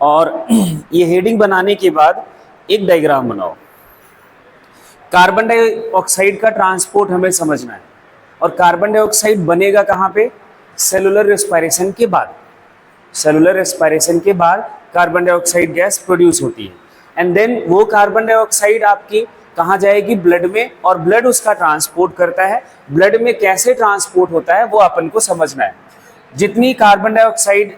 और ये हेडिंग बनाने के बाद एक डायग्राम बनाओ। कार्बन डाइऑक्साइड का ट्रांसपोर्ट हमें समझना है, और कार्बन डाइऑक्साइड बनेगा कहाँ पे? सेलुलर रेस्पिरेशन के बाद। सेलुलर रेस्पिरेशन के बाद कार्बन डाइऑक्साइड गैस प्रोड्यूस होती है, एंड देन वो कार्बन डाइऑक्साइड आपकी कहाँ जाएगी? ब्लड में, और ब्लड उसका ट्रांसपोर्ट करता है। ब्लड में कैसे ट्रांसपोर्ट होता है वो अपन को समझना है। जितनी कार्बन डाइऑक्साइड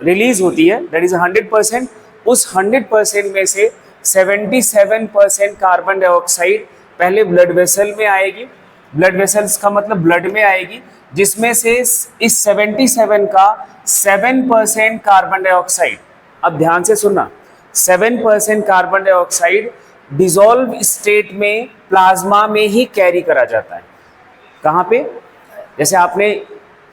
रिलीज होती है, दैट इज 100%, उस 100% में से 77% कार्बन डाइऑक्साइड पहले ब्लड वेसल में आएगी। ब्लड वेसल्स का मतलब ब्लड में आएगी, जिसमें से इस 77 का 7% कार्बन डाइऑक्साइड, अब ध्यान से सुनना, 7% कार्बन डाइऑक्साइड डिसॉल्व स्टेट में प्लाज्मा में ही कैरी करा जाता है। कहाँ पे? जैसे आपने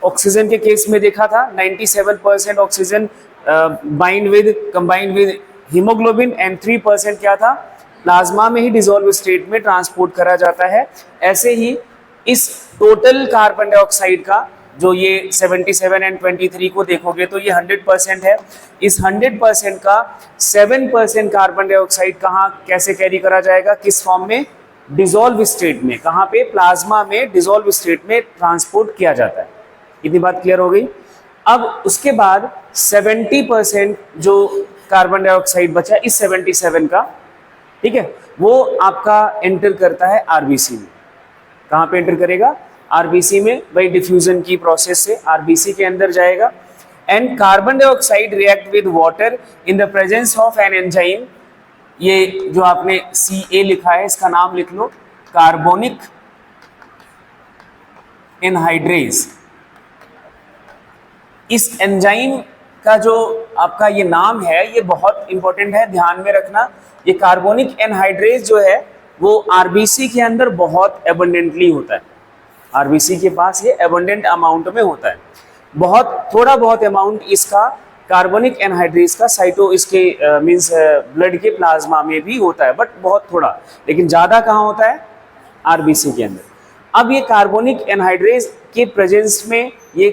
ऑक्सीजन के केस में देखा था, 97% oxygen combined with haemoglobin, and 3% क्या था? प्लाज्मा में ही डिसॉल्व स्टेट में ट्रांसपोर्ट करा जाता है। ऐसे ही इस टोटल कार्बन डाइऑक्साइड का जो ये 77 एंड 23 को देखोगे तो ये 100% है। इस 100% का 7% कार्बन डाइऑक्साइड कहाँ कैसे कैरी करा जाएगा? किस फॉर्म में? डिसॉल्व स्टेट में। कहाँ पे? प्लाज्मा में डिसॉल्व स्टेट में ट्रांसपोर्ट किया जाता है। इतनी बात क्लियर हो गई। अब उसके बाद 70% जो कार्बन डाइऑक्साइड बचा इस 77 का, ठीक है, वो आपका एंटर करता है आरबीसी में। कहाँ पे एंटर करेगा? आरबीसी में, बाई डिफ्यूजन की प्रोसेस से आरबीसी के अंदर जाएगा। And carbon dioxide react with water in the presence of an enzyme. ये जो आपने Ca लिखा है इसका नाम लिख लो, कार्बोनिक एनहाइड्रेज। इस एंजाइम का जो आपका ये नाम है ये बहुत इंपॉर्टेंट है, ध्यान में रखना। ये कार्बोनिक एनहाइड्रेज जो है वो आरबीसी के अंदर बहुत एबंडेंटली होता है। आरबीसी के पास ये एबंडेंट अमाउंट में होता है। बहुत थोड़ा बहुत अमाउंट इसका कार्बोनिक एनहाइड्रेज का साइटो इसके मींस ब्लड के प्लाज्मा में भी होता है, बट बहुत थोड़ा, लेकिन ज़्यादा कहाँ होता है? आरबीसी के अंदर। अब ये कार्बोनिक एनहाइड्रेज के प्रेजेंस में ये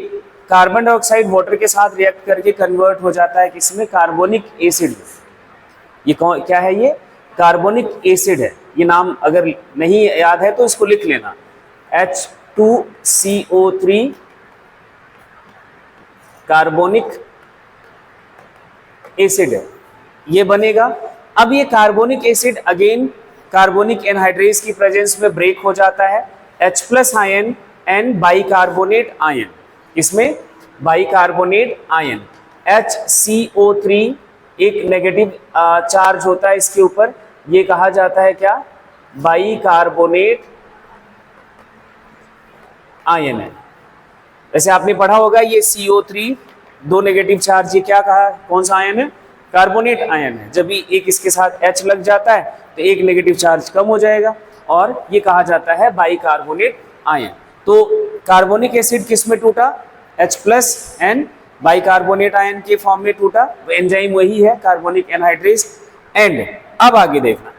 कार्बन डाइऑक्साइड वाटर के साथ रिएक्ट करके कन्वर्ट हो जाता है किसमें? Carbonic acid. ये क्या है? ये कार्बोनिक एसिड है। ये नाम अगर नहीं याद है तो इसको लिख लेना, H2CO3 कार्बोनिक एसिड है, ये बनेगा। अब ये carbonic acid again carbonic anhydrase की प्रेजेंस में ब्रेक हो जाता है, H+ ion and bicarbonate ion. इसमें बाइकार्बोनेट आयन HCO3 एक नेगेटिव चार्ज होता है इसके ऊपर, ये कहा जाता है क्या? बाइकार्बोनेट आयन है। वैसे आपने पढ़ा होगा ये CO3 दो नेगेटिव चार्ज, ये क्या कहा? कौन सा आयन है? कार्बोनेट आयन है। जब भी एक इसके साथ H लग जाता है तो एक नेगेटिव चार्ज कम हो जाएगा, और ये कहा जाता है बाइकार्बोनेट आयन। तो कार्बोनिक एसिड किस में टूटा? H+ एंड बाइकार्बोनेट आयन के फॉर्म में टूटा। एंजाइम वही है, कार्बोनिक एनहाइड्रेज। एंड अब आगे देखना,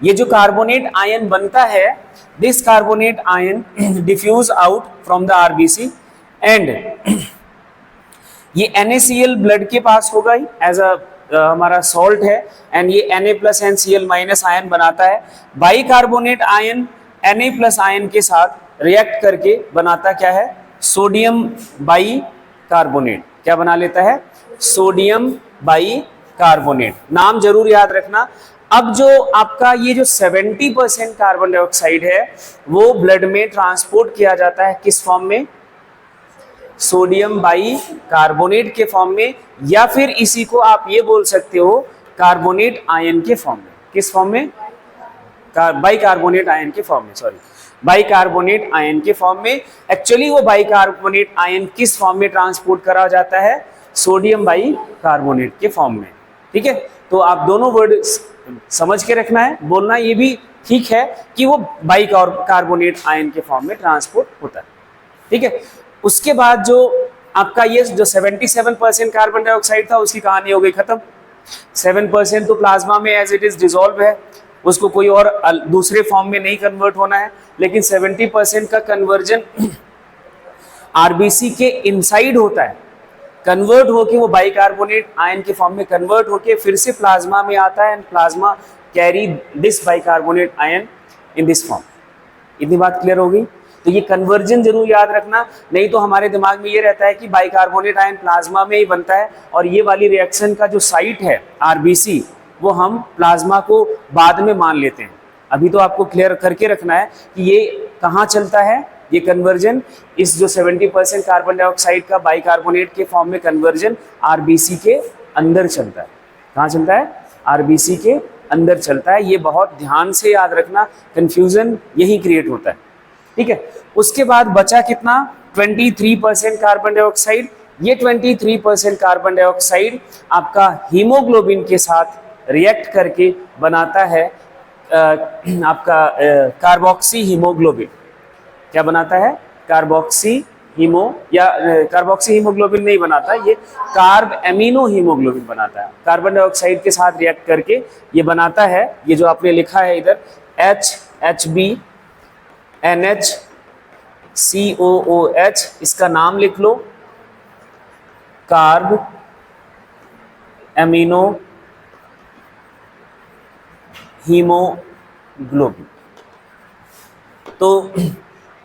ये जो कार्बोनेट आयन बनता है, this carbonate ion diffuse out from the RBC, and ये NaCl ब्लड के पास होगा ही एज अ हमारा सॉल्ट है, एंड ये Na+ एंड Cl- आयन बनाता है। बाइकार्बोनेट आयन Na+ आयन के साथ रिएक्ट करके बनाता क्या है? Sodium bicarbonate. क्या बना लेता है? Sodium bicarbonate. नाम जरूर याद रखना। अब जो आपका ये जो 70% कार्बन डाइऑक्साइड है वो ब्लड में ट्रांसपोर्ट किया जाता है किस फॉर्म में? सोडियम बाइकार्बोनेट के फॉर्म में, या फिर इसी को आप ये बोल सकते हो कार्बोनेट आयन के फॉर्म में। किस फॉर्म में? बाइकार्बोनेट आयन के फॉर्म में, सॉरी, बाइकार्बोनेट आयन के फॉर्म में। एक्चुअली वो बाइकार्बोनेट आयन किस फॉर्म में ट्रांसपोर्ट करा जाता है? सोडियम बाइकार्बोनेट के फॉर्म में। ठीक है, तो आप दोनों वर्ड समझ के रखना है, बोलना ये भी ठीक है कि वो बाइकार्बोनेट आयन के फॉर्म में ट्रांसपोर्ट होता है। ठीक है, उसके बाद जो आपका ये जो 77% कार्बन डाइऑक्साइड था उसकी कहानी हो गई खत्म। 7% तो प्लाज्मा में एज इट इज डिसॉल्व है, उसको कोई और दूसरे फॉर्म में नहीं कन्वर्ट होना है, लेकिन 70% का कन्वर्जन आरबीसी के इनसाइड होता है। कन्वर्ट होके वो बाइकार्बोनेट आयन के फॉर्म में कन्वर्ट होके फिर से प्लाज्मा में आता है and plasma carry this bicarbonate ion in this form. इतनी बात क्लियर हो गई? तो ये कन्वर्जन जरूर याद रखना, नहीं तो हमारे दिमाग में ये रहता है कि बाइकार्बोनेट आयन प्लाज्मा में ही बनता है और ये वाली रिएक्शन का जो साइट है आरबीसी वो हम प्लाज्मा को बाद में मान लेते हैं। अभी तो आपको क्लियर करके रखना है कि ये कहाँ चलता है, ये कन्वर्जन इस जो 70% कार्बन डाइऑक्साइड का बाइकार्बोनेट के फॉर्म में कन्वर्जन आरबीसी के अंदर चलता है। कहाँ चलता है? आरबीसी के अंदर चलता है। ये बहुत ध्यान से याद रखना, कंफ्यूजन यही क्रिएट होता है। ठीक है, उसके बाद बचा कितना? 23% कार्बन डाइऑक्साइड। ये 23% कार्बन डाइऑक्साइड आपका हीमोग्लोबिन के साथ रिएक्ट करके बनाता है आपका कार्बोक्सी हीमोग्लोबिन। क्या बनाता है? कार्बोक्सी हीमोग्लोबिन नहीं बनाता, ये कार्ब एमिनो हीमोग्लोबिन बनाता है। कार्बन डाइऑक्साइड के साथ रिएक्ट करके ये बनाता है, ये जो आपने लिखा है इधर HHB NHCOOH, इसका नाम लिख लो, कार्ब एमिनो हीमोग्लोबिन। तो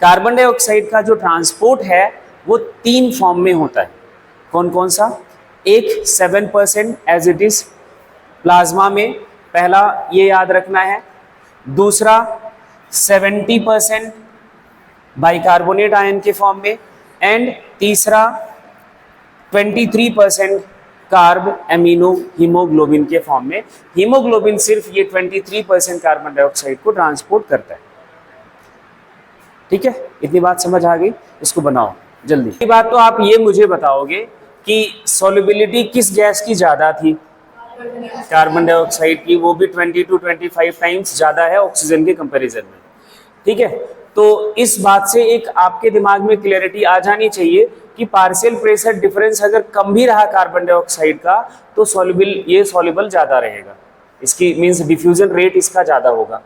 कार्बन डाइऑक्साइड का जो ट्रांसपोर्ट है वो 3 फॉर्म में होता है। कौन कौन सा? एक 7% एज इट इज प्लाज्मा में, पहला ये याद रखना है। दूसरा 70% बाइकार्बोनेट आयन के फॉर्म में, एंड तीसरा 23% कार्ब एमिनो हीमोग्लोबिन के फॉर्म में। हीमोग्लोबिन सिर्फ ये 23% कार्बन डाइऑक्साइड को ट्रांसपोर्ट करता है। ठीक है, इतनी बात समझ आ गई? इसको बनाओ जल्दी। ये बात तो आप ये मुझे बताओगे कि सॉल्युबिलिटी किस गैस की ज़्यादा थी? कार्बन डाइऑक्साइड की, वो भी 20 to 25 टाइम्स ज़्यादा है ऑक्सीजन के कंपैरिजन में। ठीक है, तो इस बात से एक आपके दिमाग में क्लैरिटी आ जानी चाहिए कि पार्शियल प्रेशर डिफरेंस अगर कम भी रहा कार्बन डाइऑक्साइड का तो सॉल्युबल ज़्यादा रहेगा। इसकी मीन्स डिफ्यूजन रेट इसका ज़्यादा होगा।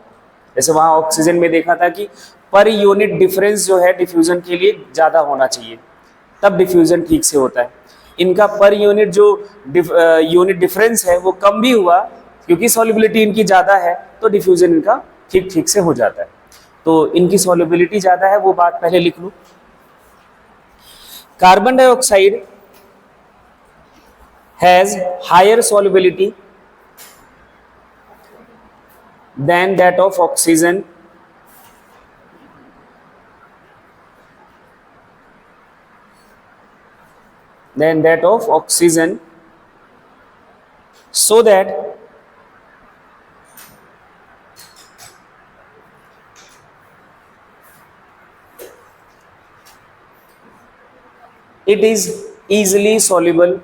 जैसे वहाँ ऑक्सीजन में देखा था कि पर यूनिट डिफरेंस जो है डिफ्यूजन के लिए ज़्यादा होना चाहिए, तब डिफ्यूजन ठीक से होता है। इनका पर यूनिट जो यूनिट डिफरेंस है वो कम भी हुआ, क्योंकि सॉल्युबिलिटी इनकी ज़्यादा है तो डिफ्यूजन इनका ठीक से हो जाता है। तो इनकी सॉल्युबिलिटी ज़्यादा है, वो बात पहले लिख लो। Carbon dioxide has higher solubility than that of oxygen so that it is easily soluble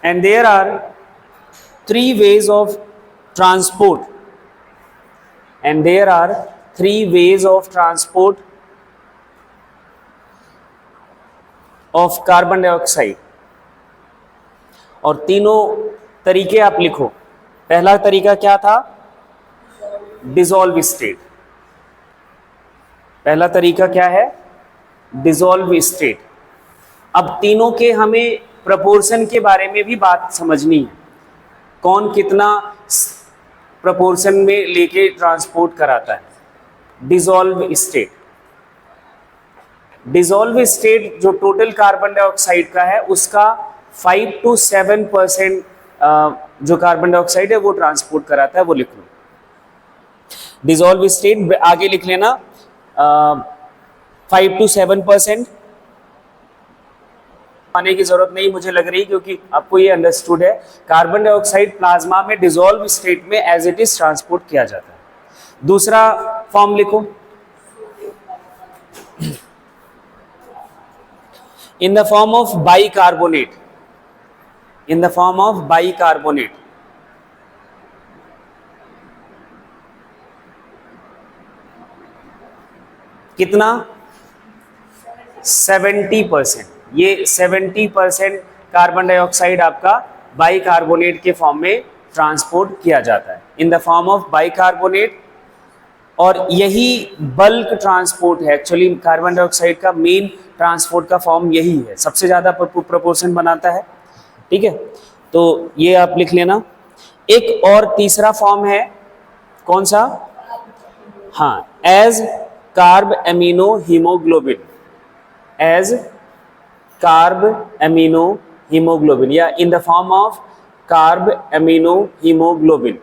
and there are 3 ways of transport of carbon dioxide, और तीनों तरीके आप लिखो। पहला तरीका क्या था? Dissolve state. पहला तरीका क्या है? Dissolve state. अब तीनों के हमें प्रपोर्शन के बारे में भी बात समझनी है, कौन कितना प्रपोर्शन में लेके ट्रांसपोर्ट कराता है। डिसॉल्व स्टेट जो टोटल कार्बन डाइऑक्साइड का है उसका 5 to 7% जो कार्बन डाइऑक्साइड है वो ट्रांसपोर्ट कराता है, वो लिख लो। डिसॉल्व स्टेट आगे लिख लेना 5 to 7%। आने की जरूरत नहीं मुझे लग रही, क्योंकि आपको ये अंडरस्टूड है। कार्बन डाइऑक्साइड प्लाज्मा में डिसॉल्व स्टेट में एज इट इज ट्रांसपोर्ट किया जाता है। दूसरा फॉर्म लिखो, in the form of bicarbonate, कितना? 70%। ये 70% कार्बन डाइऑक्साइड आपका बाइकार्बोनेट के फॉर्म में ट्रांसपोर्ट किया जाता है। इन द फॉर्म ऑफ बाइकार्बोनेट और यही बल्क ट्रांसपोर्ट है। एक्चुअली कार्बन डाइऑक्साइड का मेन ट्रांसपोर्ट का फॉर्म यही है, सबसे ज़्यादा प्रोपोर्शन बनाता है। ठीक है, तो ये आप लिख लेना। एक और तीसरा फॉर्म है, कौन सा? हाँ, as carb amino haemoglobin, as carb amino haemoglobin, या in the form of carb amino haemoglobin,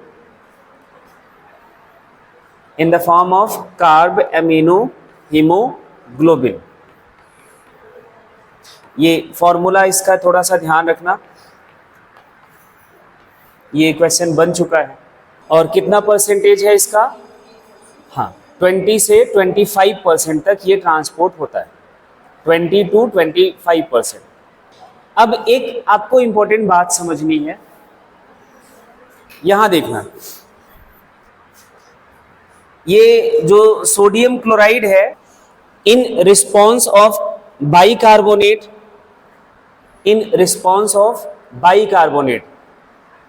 in the form of carb amino haemoglobin. ये फॉर्मूला इसका थोड़ा सा ध्यान रखना, ये क्वेश्चन बन चुका है। और कितना परसेंटेज है इसका? हाँ, 20 से 25% तक ये ट्रांसपोर्ट होता है, 20 to 25%। अब एक आपको इंपॉर्टेंट बात समझनी है, यहां देखना, ये जो सोडियम क्लोराइड है, in response of bicarbonate, in response of bicarbonate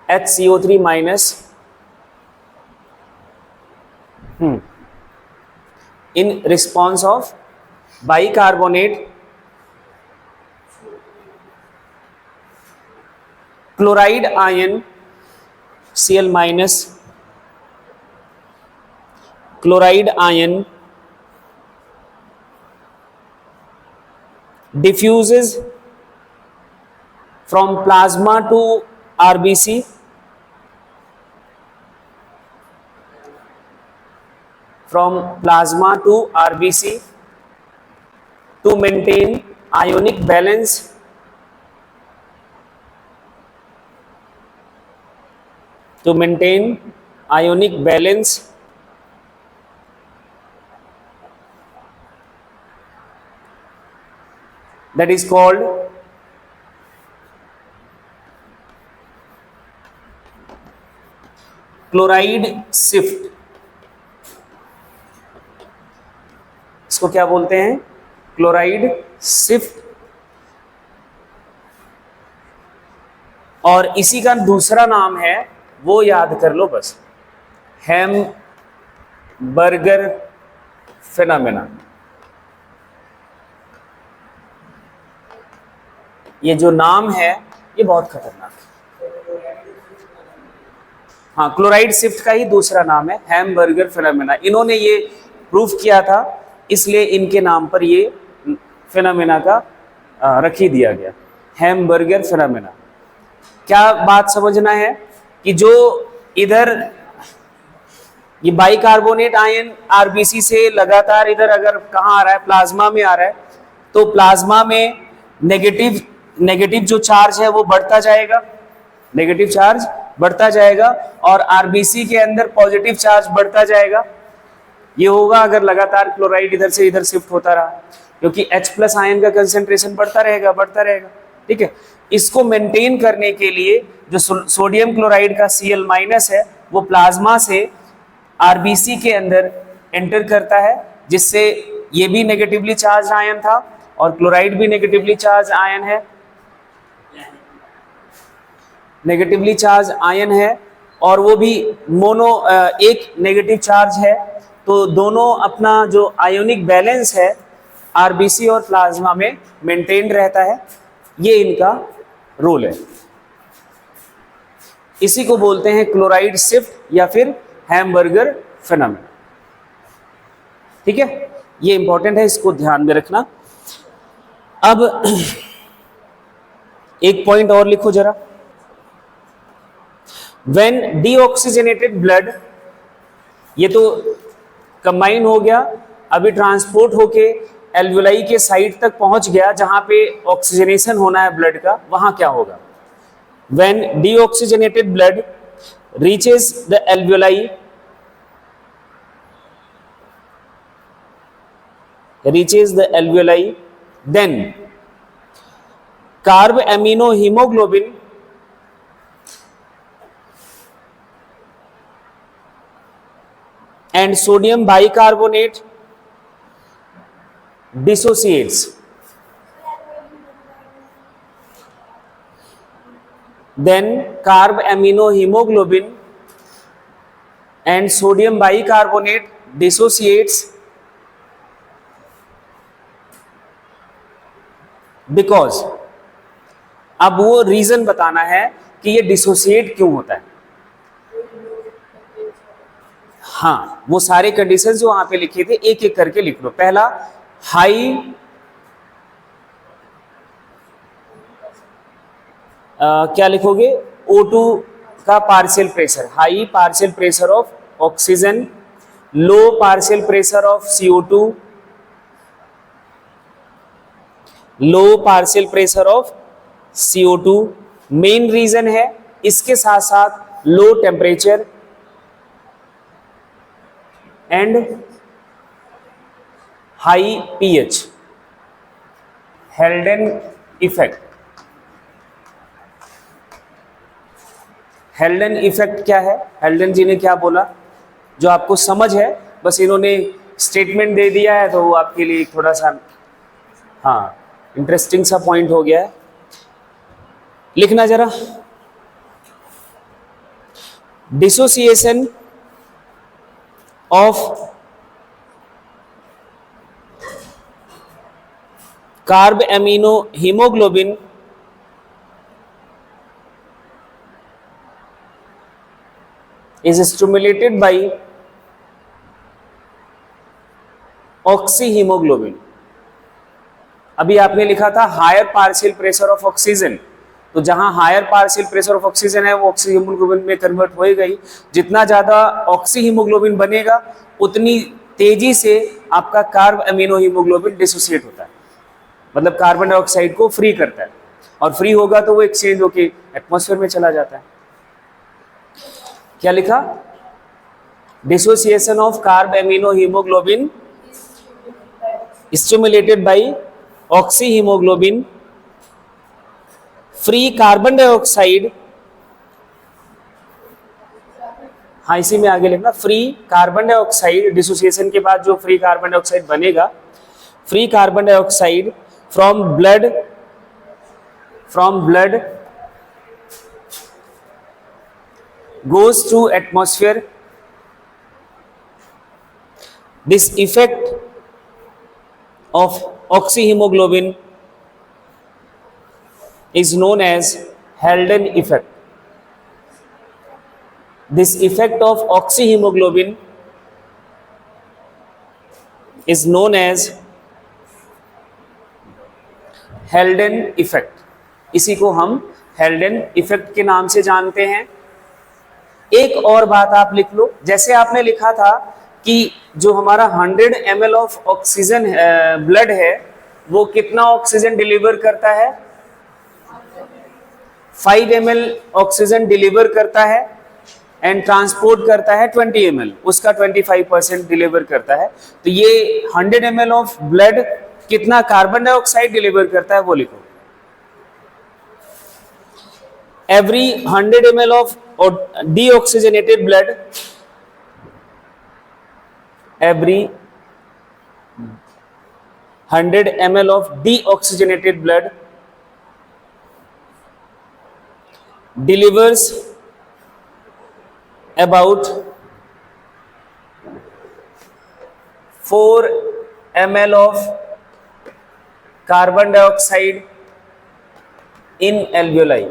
HCO3 minus, in response of bicarbonate chloride ion Cl minus, chloride ion diffuses from plasma to RBC, from plasma to RBC to maintain ionic balance, to maintain ionic balance that is called chloride shift। इसको क्या बोलते हैं? Chloride shift. और इसी का दूसरा नाम है, वो याद कर लो बस, हैमबर्गर फिनोमेना। ये जो नाम है ये बहुत खतरनाक है। हाँ, क्लोराइड शिफ्ट का ही दूसरा नाम है हैमबर्गर फिनोमेना। इन्होंने ये प्रूफ किया था, इसलिए इनके नाम पर ये फिनोमेना का रख ही दिया गया, हैमबर्गर फिनोमेना। क्या बात समझना है कि जो इधर ये बाइकार्बोनेट आयन आरबीसी से लगातार इधर अगर कहाँ आ रहा है, प्लाज्मा में आ रहा है, तो प्लाज्मा में नेगेटिव जो चार्ज है वो बढ़ता जाएगा, नेगेटिव चार्ज बढ़ता जाएगा, और आरबीसी के अंदर पॉजिटिव चार्ज बढ़ता जाएगा। ये होगा अगर लगातार क्लोराइड इधर से इधर शिफ्ट होता रहा, क्योंकि H+ आयन का कंसेंट्रेशन बढ़ता रहेगा, बढ़ता रहेगा। ठीक है, इसको मेंटेन करने के लिए जो सोडियम क्लोराइड का Cl- है, वो प्लाज्मा से आरबीसी के अंदर एंटर करता है, जिससे ये भी नेगेटिवली चार्ज आयन था और क्लोराइड भी नेगेटिवली चार्ज आयन है, नेगेटिवली चार्ज आयन है, और वो भी मोनो एक नेगेटिव चार्ज है। तो दोनों अपना जो आयोनिक बैलेंस है आरबीसी और प्लाज्मा में मेंटेन रहता है। ये इनका रोल है, इसी को बोलते हैं क्लोराइड शिफ्ट या फिर हैमबर्गर फिनोमेना। ठीक है, ये इंपॉर्टेंट है, इसको ध्यान में रखना। अब एक पॉइंट और लिखो जरा, व्हेन डीऑक्सीजनेटेड ब्लड, ये तो कंबाइन हो गया, अभी ट्रांसपोर्ट होके एल्वुलाई के साइड तक पहुंच गया जहां पे ऑक्सीजनेशन होना है ब्लड का, वहां क्या होगा? When deoxygenated blood reaches the alveoli, reaches the alveoli, then carbaminohemoglobin and sodium bicarbonate dissociates. Then carbaminohemoglobin and sodium bicarbonate dissociates because, अब वो रीजन बताना है कि ये डिसोसिएट क्यों होता है। हाँ, वो सारे कंडीशंस जो वहां पे लिखे थे एक एक करके लिख लो। पहला, हाई क्या लिखोगे, O2 का partial pressure, high partial pressure of oxygen, low partial pressure of CO2, low partial pressure of CO2 main reason है। इसके साथ साथ low temperature and high pH, Haldane effect. Haldane effect क्या है, हेल्डन जी ने क्या बोला, जो आपको समझ है, बस इन्होंने स्टेटमेंट दे दिया है तो वो आपके लिए थोड़ा सा हाँ इंटरेस्टिंग सा पॉइंट हो गया है। लिखना जरा, dissociation of carb amino haemoglobin is stimulated by oxyhaemoglobin. अभी आपने लिखा था higher partial pressure of oxygen, तो जहां higher partial pressure of oxygen है वो ऑक्सीहीमोग्लोबिन में कन्वर्ट होएगा ही। जितना ज्यादा ऑक्सीहीमोग्लोबिन बनेगा उतनी तेजी से आपका कार्ब अमीनो हीमोग्लोबिन डिसोसिएट होता है, मतलब कार्बन डाइऑक्साइड को फ्री करता है, और फ्री होगा तो वो एक्सचेंज होके एटमॉस्फेयर में चला जाता है। क्या लिखा, dissociation of carb amino haemoglobin stimulated by oxyhaemoglobin, free carbon dioxide, हाँ इसी में आगे लिखना, फ्री कार्बन डाइऑक्साइड, डिसोसिएशन के बाद जो फ्री कार्बन डाइऑक्साइड बनेगा, free carbon dioxide from blood goes to atmosphere. This effect of oxyhemoglobin is known as Haldane effect. This effect of oxyhemoglobin is known as Haldane effect. इसी को हम Haldane effect के नाम से जानते हैं। एक और बात आप लिख लो, जैसे आपने लिखा था कि जो हमारा 100 ml ऑफ ऑक्सीजन ब्लड है वो कितना ऑक्सीजन डिलीवर करता है, 5 ml ऑक्सीजन डिलीवर करता है एंड ट्रांसपोर्ट करता है 20 ml, उसका 25% डिलीवर करता है। तो ये 100 ml ऑफ ब्लड कितना कार्बन डाइऑक्साइड डिलीवर करता है वो लिखो। Every 100 ml of deoxygenated blood, every 100 ml of deoxygenated blood delivers about 4 ml of carbon dioxide in alveoli।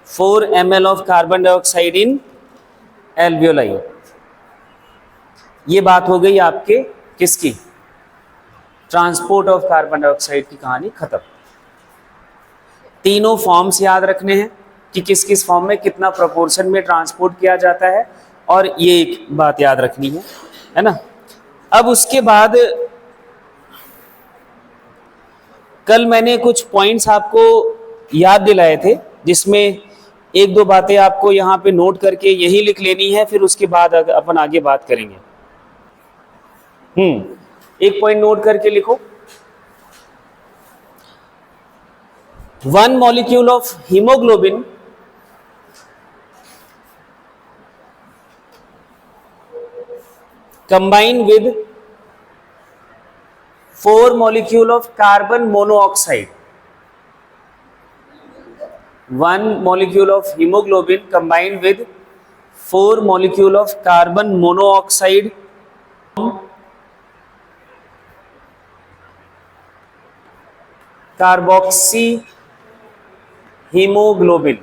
4 ml of carbon dioxide in alveoli। ये बात हो गई आपके किसकी, ट्रांसपोर्ट ऑफ कार्बन डाइऑक्साइड की कहानी खत्म। तीनों फॉर्म्स याद रखने हैं कि किस किस फॉर्म में कितना प्रोपोर्शन में ट्रांसपोर्ट किया जाता है, और ये एक बात याद रखनी है ना। अब उसके बाद कल मैंने कुछ पॉइंट्स आपको याद दिलाए थे, जिसमें एक दो बातें आपको यहाँ पे नोट करके यही लिख लेनी है, फिर उसके बाद अपन आगे बात करेंगे। एक पॉइंट नोट करके लिखो, 1 molecule of hemoglobin combine with 4 molecule of carbon monoxide। 1 molecule of hemoglobin combined with 4 molecule of carbon monoxide carboxy hemoglobin,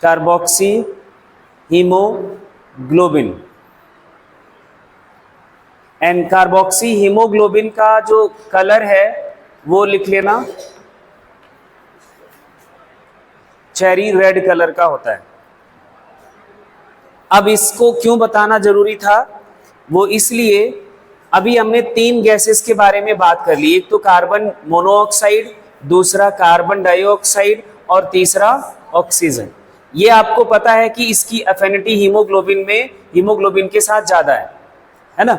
carboxy haemoglobin. And carboxy haemoglobin का जो कलर है वो लिख लेना, चेरी रेड कलर का होता है। अब इसको क्यों बताना जरूरी था, वो इसलिए अभी हमने 3 गैसेस के बारे में बात कर ली, एक तो कार्बन मोनोऑक्साइड, दूसरा कार्बन डाइऑक्साइड और तीसरा ऑक्सीजन। ये आपको पता है कि इसकी एफिनिटी हीमोग्लोबिन के साथ ज्यादा है ना।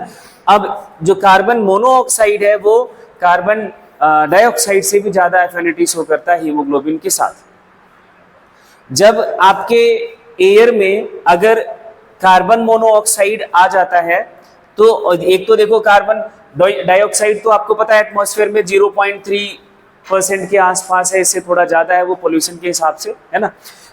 अब जो कार्बन मोनोऑक्साइड है वो कार्बन डाइऑक्साइड से भी ज्यादा एफिनिटी शो करता है हीमोग्लोबिन के साथ। जब आपके एयर में अगर कार्बन मोनोऑक्साइड आ जाता है तो एक तो देखो कार्बन डाइऑक्साइड तो आपको पता है एटमॉस्फेयर में 0.3% के आसपास है, इससे थोड़ा ज्यादा है वो पोल्यूशन के हिसाब से, है ना।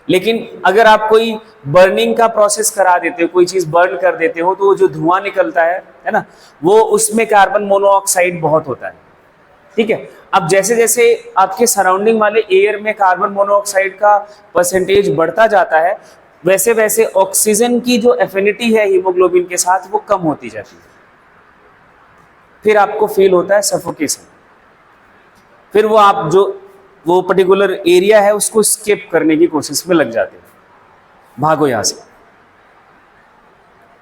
लेकिन अगर आप कोई बर्निंग का प्रोसेस करा देते हो, कोई चीज बर्न कर देते हो, तो वो जो धुआं निकलता है ना, वो उसमें कार्बन मोनोऑक्साइड बहुत होता है, ठीक है। अब जैसे जैसे आपके सराउंडिंग वाले एयर में कार्बन मोनोऑक्साइड का परसेंटेज बढ़ता जाता है, वैसे वैसे ऑक्सीजन की जो एफिनिटी है हीमोग्लोबिन के साथ वो कम होती जाती है। फिर आपको फील होता है सफोकेशन, फिर वो पर्टिकुलर एरिया है उसको स्किप करने की कोशिश में लग जाते हैं, भागो यहां से,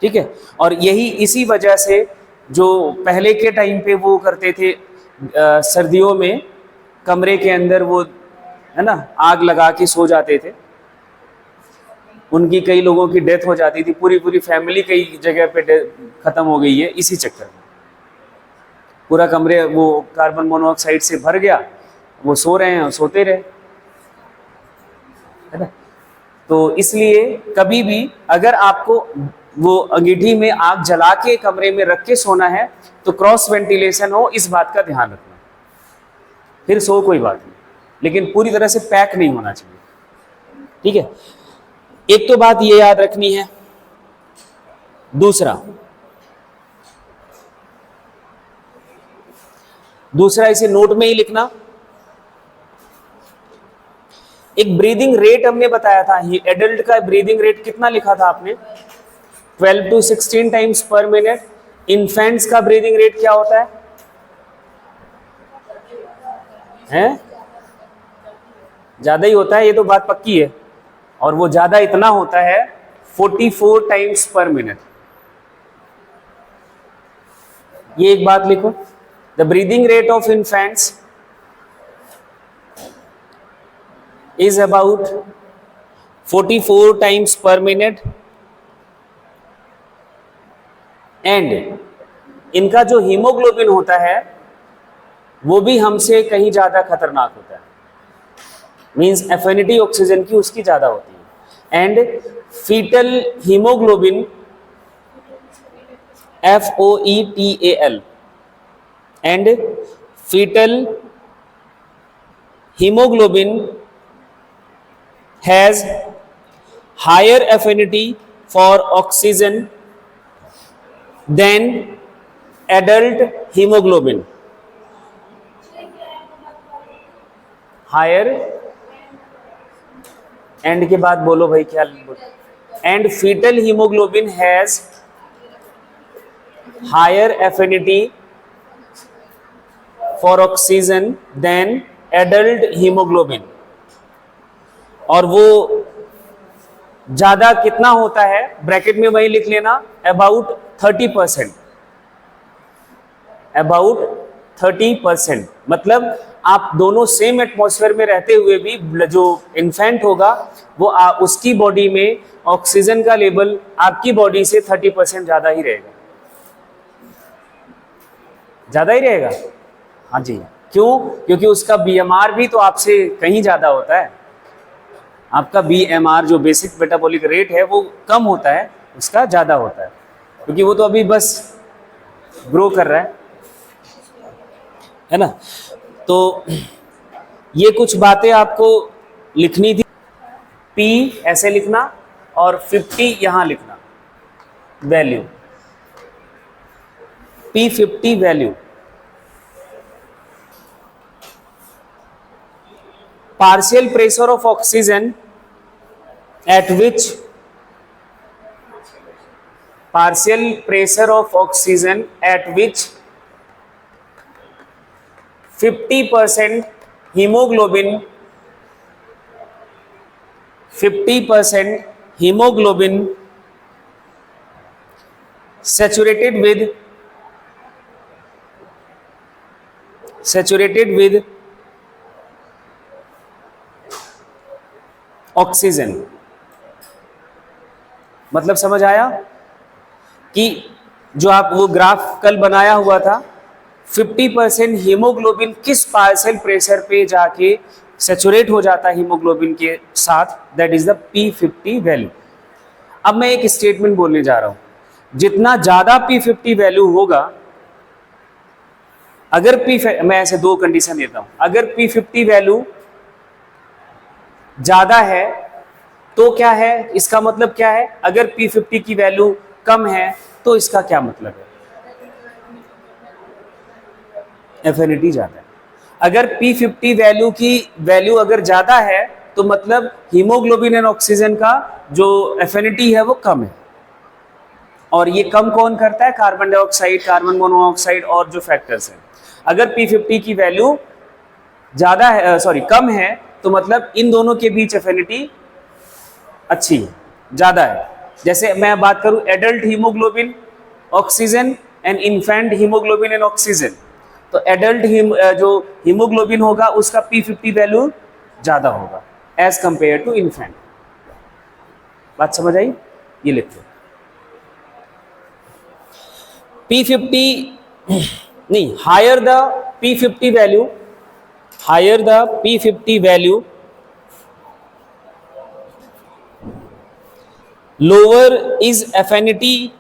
ठीक है। और यही इसी वजह से जो पहले के टाइम पे वो करते थे, सर्दियों में कमरे के अंदर वो, है ना, आग लगा के सो जाते थे, उनकी कई लोगों की डेथ हो जाती थी, पूरी फैमिली कई जगह पे खत्म हो गई है इसी चक्कर में। पूरा कमरे वो कार्बन मोनोऑक्साइड से भर गया, वो सो रहे हैं, सोते रहे, है ना। तो इसलिए कभी भी अगर आपको वो अंगीठी में आग जला के कमरे में रख के सोना है तो क्रॉस वेंटिलेशन हो, इस बात का ध्यान रखना। फिर सो कोई बात नहीं, लेकिन पूरी तरह से पैक नहीं होना चाहिए, ठीक है। एक तो बात ये याद रखनी है। दूसरा इसे नोट में ही लिखना। एक ब्रीदिंग रेट हमने बताया था, ये एडल्ट का ब्रीदिंग रेट कितना लिखा था आपने, 12 to 16 टाइम्स पर मिनट। इन्फेंट्स का ब्रीदिंग रेट क्या होता है, हैं? ज्यादा ही होता है, ये तो बात पक्की है। और वो ज्यादा इतना होता है 44 टाइम्स पर मिनट। ये एक बात लिखो, the breathing rate of infants is about 44 times per minute and इनका जो हीमोग्लोबिन होता है वो भी हमसे कहीं ज्यादा खतरनाक होता है, मींस एफिनिटी ऑक्सीजन की उसकी ज्यादा होती है। And foetal haemoglobin FOETAL and foetal haemoglobin has higher affinity for oxygen than adult hemoglobin. Higher and के बाद बोलो भाई क्या बोलो, and foetal haemoglobin has higher affinity for oxygen than adult haemoglobin. और वो ज्यादा कितना होता है, ब्रैकेट में वही लिख लेना, अबाउट 30%। अबाउट 30%, मतलब आप दोनों सेम एटमॉस्फेयर में रहते हुए भी जो इन्फेंट होगा वो उसकी बॉडी में ऑक्सीजन का लेवल आपकी बॉडी से 30% ज्यादा ही रहेगा, ज्यादा ही रहेगा। हाँ जी, क्यों? क्योंकि उसका BMR भी तो आपसे कहीं ज्यादा होता है। आपका BMR जो बेसिक मेटाबॉलिक रेट है वो कम होता है, उसका ज्यादा होता है, क्योंकि वो तो अभी बस ग्रो कर रहा है ना। तो ये कुछ बातें आपको लिखनी थी। P ऐसे लिखना और 50 यहां लिखना value, P50 value. Partial pressure of oxygen at which partial pressure of oxygen at which 50% hemoglobin 50% hemoglobin saturated with oxygen. मतलब समझ आया कि जो आप वो ग्राफ कल बनाया हुआ था, 50% हीमोग्लोबिन किस पार्शियल प्रेशर पे जाके सैचुरेट हो जाता है हीमोग्लोबिन के साथ, that is the P50 value. अब मैं एक स्टेटमेंट बोलने जा रहा हूं, जितना ज्यादा P50 वैल्यू होगा, अगर मैं ऐसे दो कंडीशन देता हूं, अगर P50 वैल्यू ज्यादा है तो क्या है, इसका मतलब क्या है, अगर P50 की वैल्यू कम है तो इसका क्या मतलब है, एफिनिटी ज्यादा है। अगर P50 वैल्यू की वैल्यू अगर ज्यादा है तो मतलब हीमोग्लोबिन एंड ऑक्सीजन का जो एफिनिटी है वो कम है। और ये कम कौन करता है, कार्बन डाइऑक्साइड, कार्बन मोनोऑक्साइड और जो फैक्टर्स हैं। अगर P50 की वैल्यू ज्यादा है, कम है, तो मतलब इन दोनों के बीच एफिनिटी अच्छी है, ज्यादा है। जैसे मैं बात करूं adult haemoglobin oxygen and infant haemoglobin and oxygen, तो एडल्ट जो हीमोग्लोबिन होगा उसका P50 वैल्यू ज्यादा होगा एज कंपेयर टू इन्फेंट। बात समझ आई? ये लिखो P50 नहीं, higher the P50 value, higher the P50 value, lower is affinity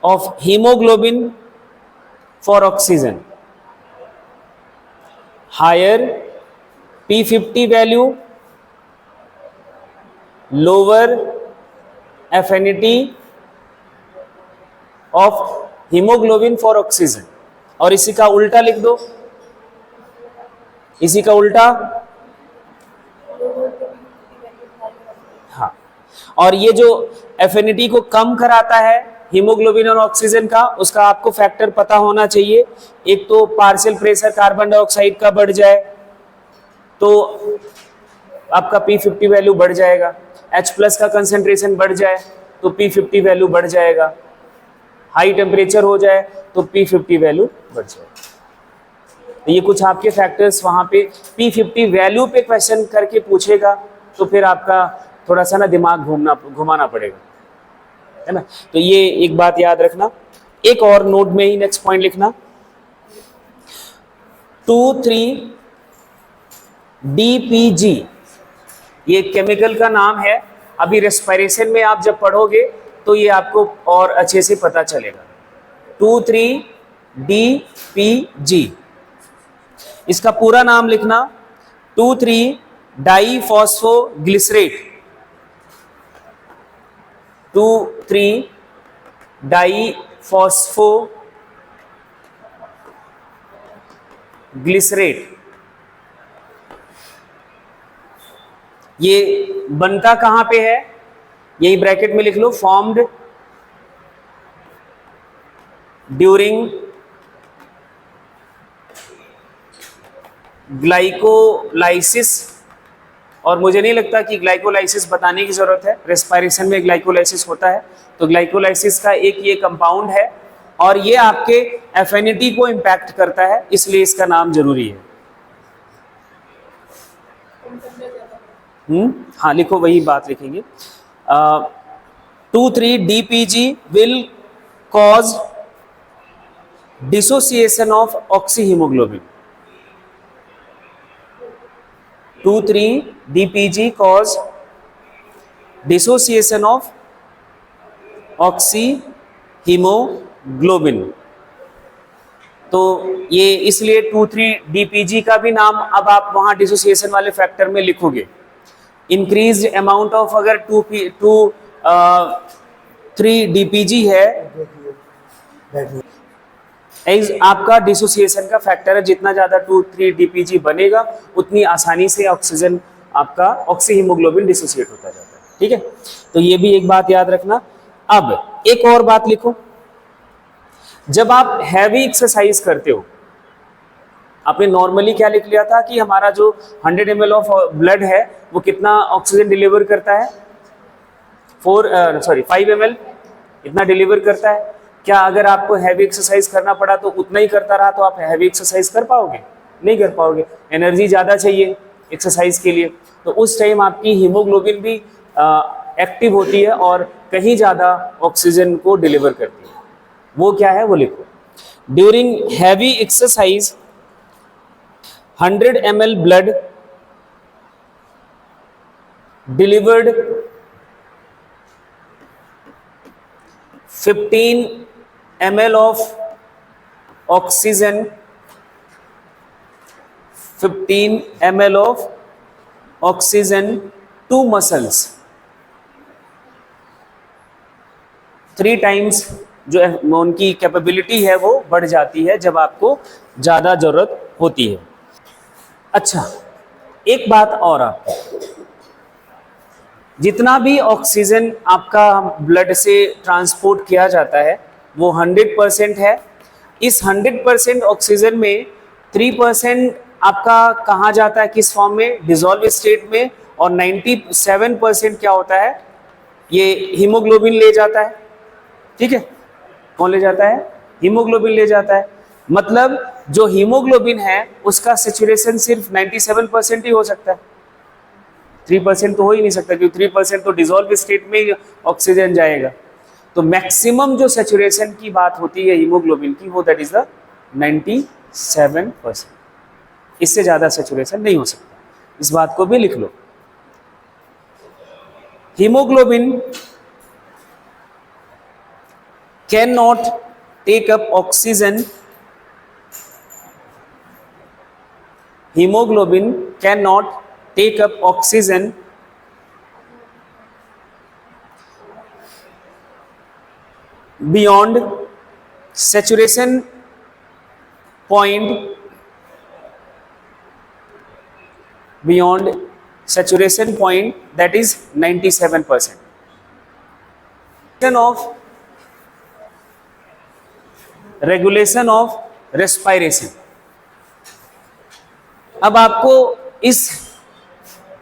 of hemoglobin for oxygen. Higher P50 value, lower affinity of hemoglobin for oxygen। और इसी का उल्टा लिख दो, इसी का उल्टा, हाँ। और ये जो एफिनिटी को कम कराता है हीमोग्लोबिन और ऑक्सीजन का, उसका आपको फैक्टर पता होना चाहिए। एक तो पार्शियल प्रेशर कार्बन डाइऑक्साइड का बढ़ जाए तो आपका P50 वैल्यू बढ़ जाएगा, H+ का कंसेंट्रेशन बढ़ जाए तो P50 वैल्यू बढ़ जाएगा, हाई टेम्परेचर हो जाए तो P50 वैल्यू बढ़ जाएगा। ये कुछ आपके फैक्टर्स वहां पे P50 वैल्यू पे क्वेश्चन करके पूछेगा तो फिर आपका थोड़ा सा ना दिमाग घुमाना पड़ेगा, है ना। तो ये एक बात याद रखना। एक और नोट में ही नेक्स्ट पॉइंट लिखना, 2,3-DPG, ये केमिकल का नाम है। अभी रेस्पिरेशन में आप जब पढ़ोगे तो ये आपको और अच्छे से पता चलेगा। 2,3-DPG, इसका पूरा नाम लिखना 2,3-डाईफॉस्फोग्लिसरेट, 2,3-डाईफॉस्फोग्लिसरेट। ये बनता कहां पे है, यही ब्रैकेट में लिख लो, फॉर्म्ड ड्यूरिंग ग्लाइकोलाइसिस। और मुझे नहीं लगता कि ग्लाइकोलाइसिस बताने की जरूरत है, रेस्पिरेशन में ग्लाइकोलाइसिस होता है, तो ग्लाइकोलाइसिस का एक ये कंपाउंड है और ये आपके एफिनिटी को इम्पैक्ट करता है, इसलिए इसका नाम जरूरी है। हाँ लिखो, वही बात लिखेंगे। 2,3-DPG will cause dissociation of oxyhaemoglobin. 2,3-DPG cause dissociation of oxyhemoglobin। तो ये इसलिए 2,3-DPG का भी नाम अब आप वहां डिसोसिएशन वाले फैक्टर में लिखोगे। इंक्रीज अमाउंट ऑफ अगर 3-DPG है, आपका डिसोसिएशन का फैक्टर है, जितना ज्यादा 2,3-DPG बनेगा उतनी आसानी से ऑक्सीजन आपका ऑक्सीहीमोग्लोबिन डिसोसिएट होता जाता है। ठीक है, तो ये भी एक बात याद रखना। अब एक और बात लिखो, जब आप हैवी एक्सरसाइज करते हो, आपने नॉर्मली क्या लिख लिया था कि हमारा जो 100 ml ऑफ ब्लड है वो कितना ऑक्सीजन डिलीवर करता है, 5 ml इतना डिलीवर करता है। क्या अगर आपको हैवी एक्सरसाइज करना पड़ा तो उतना ही करता रहा तो आप हैवी एक्सरसाइज कर पाओगे? नहीं कर पाओगे, एनर्जी ज़्यादा चाहिए एक्सरसाइज के लिए। तो उस टाइम आपकी हीमोग्लोबिन भी एक्टिव होती है और कहीं ज़्यादा ऑक्सीजन को डिलीवर करती है। वो क्या है वो लिखो। During heavy exercise 100 ml blood delivered 15 ml of oxygen, 15 ml of oxygen to muscles, 3 times जो उनकी कैपेबिलिटी है वो बढ़ जाती है जब आपको ज़्यादा ज़रूरत होती है। अच्छा, एक बात और, आपको जितना भी ऑक्सीजन आपका ब्लड से ट्रांसपोर्ट किया जाता है वो 100% है। इस 100% ऑक्सीजन में 3% आपका कहाँ जाता है, किस फॉर्म में? डिसॉल्व स्टेट में। और 97% क्या होता है, ये हीमोग्लोबिन ले जाता है। ठीक है, कौन ले जाता है? हीमोग्लोबिन ले जाता है। मतलब जो हीमोग्लोबिन है उसका सेचुरेशन सिर्फ 97% ही हो सकता है, 3% तो हो ही नहीं सकता, क्योंकि 3% तो डिसॉल्व स्टेट में ही ऑक्सीजन जाएगा। तो मैक्सिमम जो सेचुरेशन की बात होती है हीमोग्लोबिन की वो दैट इज द 97%। इससे ज़्यादा सेचुरेशन नहीं हो सकता, इस बात को भी लिख लो। Haemoglobin can not take up oxygen, hemoglobin cannot take up oxygen beyond saturation point, that is 97%. Regulation of respiration। अब आपको इस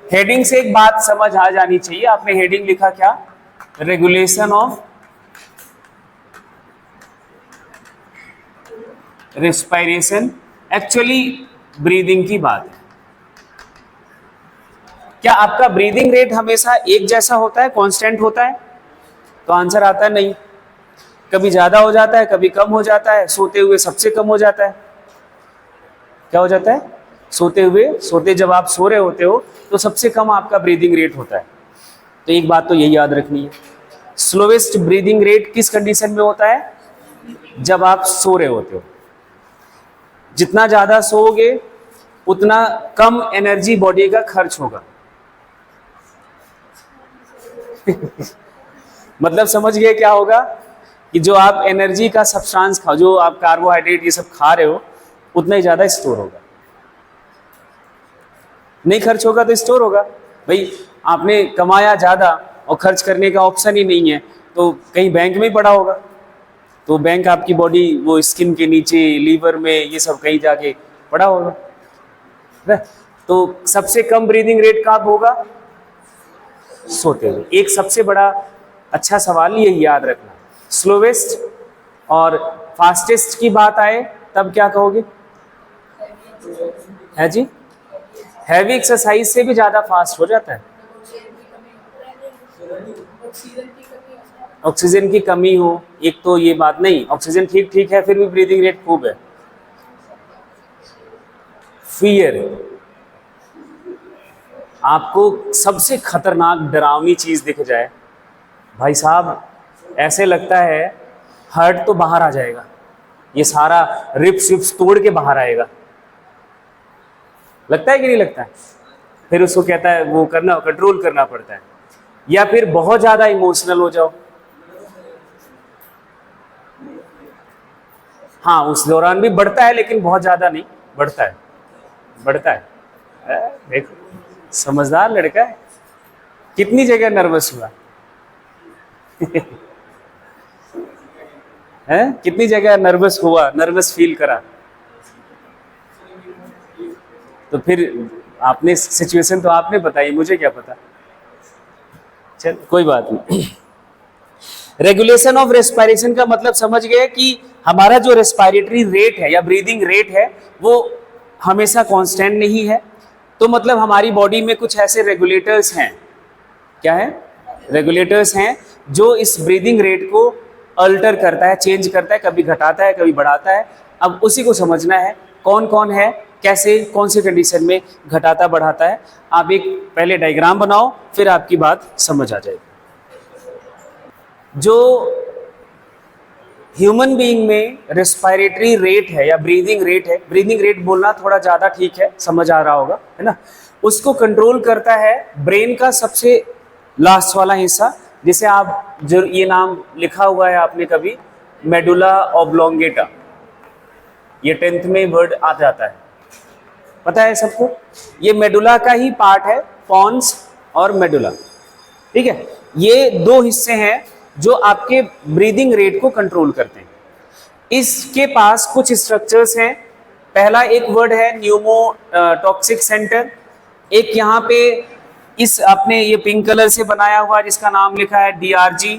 हेडिंग से एक बात समझ आ जानी चाहिए। आपने हेडिंग लिखा क्या? Regulation of respiration. Actually breathing की बात है। क्या आपका ब्रीदिंग रेट हमेशा एक जैसा होता है, कांस्टेंट होता है? तो आंसर आता है नहीं, कभी ज्यादा हो जाता है, कभी कम हो जाता है। सोते हुए सबसे कम हो जाता है। क्या हो जाता है? सोते जब आप सो रहे होते हो तो सबसे कम आपका ब्रीदिंग रेट होता है। तो एक बात तो यही याद रखनी है, स्लोवेस्ट ब्रीदिंग रेट किस कंडीशन में होता है? जब आप सो रहे होते हो। जितना ज्यादा सोओगे उतना कम एनर्जी बॉडी का खर्च होगा। मतलब समझ गए क्या होगा कि जो आप एनर्जी का सब्सटेंस खाओ, जो आप कार्बोहाइड्रेट ये सब खा रहे हो, उतना ही ज्यादा स्टोर होगा। नहीं खर्च होगा तो स्टोर होगा। भाई आपने कमाया ज़्यादा और खर्च करने का ऑप्शन ही नहीं है तो कहीं बैंक में ही पड़ा होगा। तो बैंक आपकी बॉडी वो स्किन के नीचे, लीवर में, ये सब कहीं जाके पड़ा होगा। तो सबसे कम ब्रीदिंग रेट कब होगा? सोते हुए। एक सबसे बड़ा अच्छा सवाल यही याद रखना। स्लोवेस्ट और फास्टेस्ट की बात आए तब क्या कहोगे? है जी, हैवी एक्सरसाइज से भी ज्यादा फास्ट हो जाता है। ऑक्सीजन की कमी हो, एक तो ये बात नहीं, ऑक्सीजन ठीक ठीक है फिर भी ब्रीदिंग रेट खूब है। फियर, आपको सबसे खतरनाक डरावनी चीज दिख जाए, भाई साहब ऐसे लगता है हार्ट तो बाहर आ जाएगा, ये सारा रिप्स विप्स तोड़ के बाहर आएगा। लगता है कि नहीं लगता है? फिर उसको कहता है वो करना, कंट्रोल करना पड़ता है। या फिर बहुत ज्यादा इमोशनल हो जाओ, हाँ उस दौरान भी बढ़ता है, लेकिन बहुत ज्यादा नहीं, बढ़ता है, बढ़ता है। देखो समझदार लड़का है, कितनी जगह नर्वस हुआ है, कितनी जगह नर्वस हुआ, नर्वस फील करा। तो फिर आपने सिचुएशन तो आपने बताई, मुझे क्या पता। चल कोई बात नहीं। रेगुलेशन ऑफ रेस्पिरेशन का मतलब समझ गए कि हमारा जो रेस्पिरेटरी रेट है या ब्रीदिंग रेट है वो हमेशा कांस्टेंट नहीं है। तो मतलब हमारी बॉडी में कुछ ऐसे रेगुलेटर्स हैं, क्या है, रेगुलेटर्स हैं जो इस ब्रीदिंग रेट को अल्टर करता है, चेंज करता है, कभी घटाता है कभी बढ़ाता है। अब उसी को समझना है कौन कौन है, कैसे, कौन से कंडीशन में घटाता बढ़ाता है। आप एक पहले डायग्राम बनाओ, फिर आपकी बात समझ आ जाएगी। जो ह्यूमन बीइंग में रेस्पिरेटरी रेट है या ब्रीदिंग रेट है, ब्रीदिंग रेट बोलना थोड़ा ज़्यादा ठीक है, समझ आ रहा होगा, है ना। उसको कंट्रोल करता है ब्रेन का सबसे लास्ट वाला हिस्सा, जिसे आप जो ये नाम लिखा हुआ है आपने कभी, मेडुला ऑब्लोंगेटा, ये 10th में वर्ड आ जाता है, पता है सबको। ये मेडुला का ही पार्ट है, पॉन्स और मेडुला, ठीक है। ये दो हिस्से हैं जो आपके ब्रीदिंग रेट को कंट्रोल करते हैं। इसके पास कुछ स्ट्रक्चर्स हैं। पहला एक वर्ड है न्यूमो टॉक्सिक सेंटर, एक यहाँ पे इस आपने ये पिंक कलर से बनाया हुआ जिसका नाम लिखा है DRG,